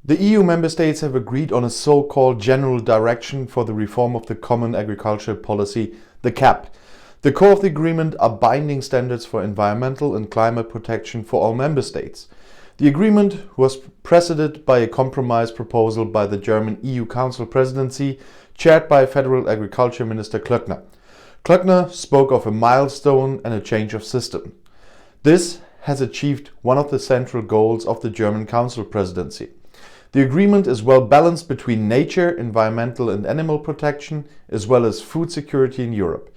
The EU member states have agreed on a so-called general direction for the reform of the Common Agriculture Policy, the CAP. The core of the agreement are binding standards for environmental and climate protection for all member states. The agreement was preceded by a compromise proposal by the German EU Council Presidency, chaired by Federal Agriculture Minister Klöckner. Klöckner spoke of a milestone and a change of system. This has achieved one of the central goals of the German Council Presidency. The agreement is well balanced between nature, environmental and animal protection, as well as food security in Europe.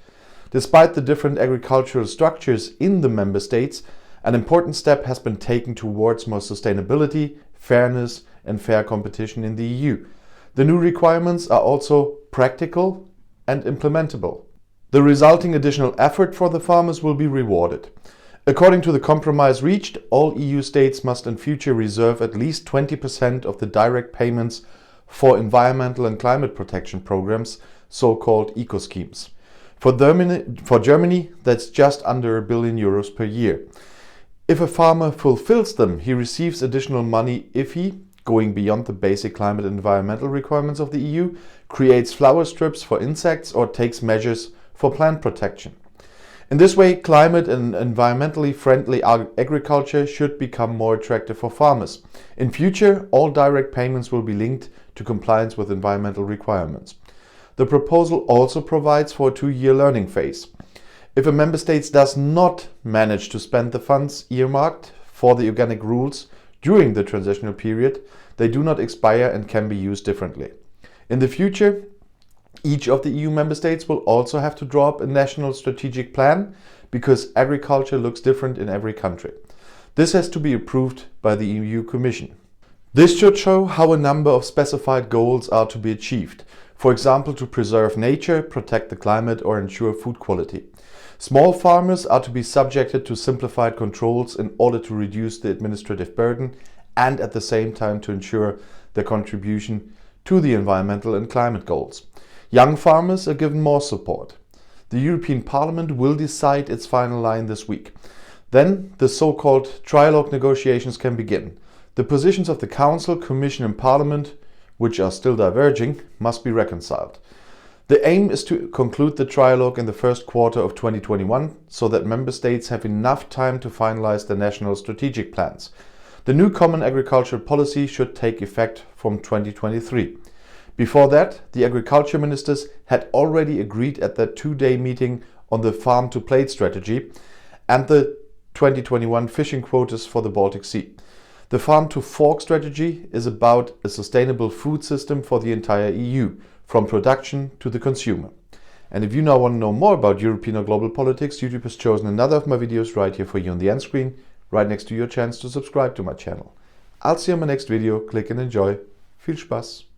Despite the different agricultural structures in the member states, an important step has been taken towards more sustainability, fairness and fair competition in the EU. The new requirements are also practical and implementable. The resulting additional effort for the farmers will be rewarded. According to the compromise reached, all EU states must in future reserve at least 20% of the direct payments for environmental and climate protection programs, so-called eco-schemes. For Germany, that's just under €1 billion per year. If a farmer fulfills them, he receives additional money if he, going beyond the basic climate and environmental requirements of the EU, creates flower strips for insects or takes measures for plant protection. In this way, climate and environmentally friendly agriculture should become more attractive for farmers. In future, all direct payments will be linked to compliance with environmental requirements. The proposal also provides for a 2-year learning phase. If a member state does not manage to spend the funds earmarked for the organic rules during the transitional period, they do not expire and can be used differently. In the future, each of the EU member states will also have to draw up a national strategic plan because agriculture looks different in every country. This has to be approved by the EU Commission. This should show how a number of specified goals are to be achieved. For example, to preserve nature, protect the climate or ensure food quality. Small farmers are to be subjected to simplified controls in order to reduce the administrative burden and at the same time to ensure their contribution to the environmental and climate goals. Young farmers are given more support. The European Parliament will decide its final line this week. Then the so-called trilogue negotiations can begin. The positions of the Council, Commission and Parliament, which are still diverging, must be reconciled. The aim is to conclude the trilogue in the first quarter of 2021 so that member states have enough time to finalize their national strategic plans. The new Common Agricultural Policy should take effect from 2023. Before that, the agriculture ministers had already agreed at their 2-day meeting on the farm-to-plate strategy and the 2021 fishing quotas for the Baltic Sea. The farm-to-fork strategy is about a sustainable food system for the entire EU, from production to the consumer. And if you now want to know more about European or global politics, YouTube has chosen another of my videos right here for you on the end screen, right next to your chance to subscribe to my channel. I'll see you in my next video. Click and enjoy. Viel Spaß!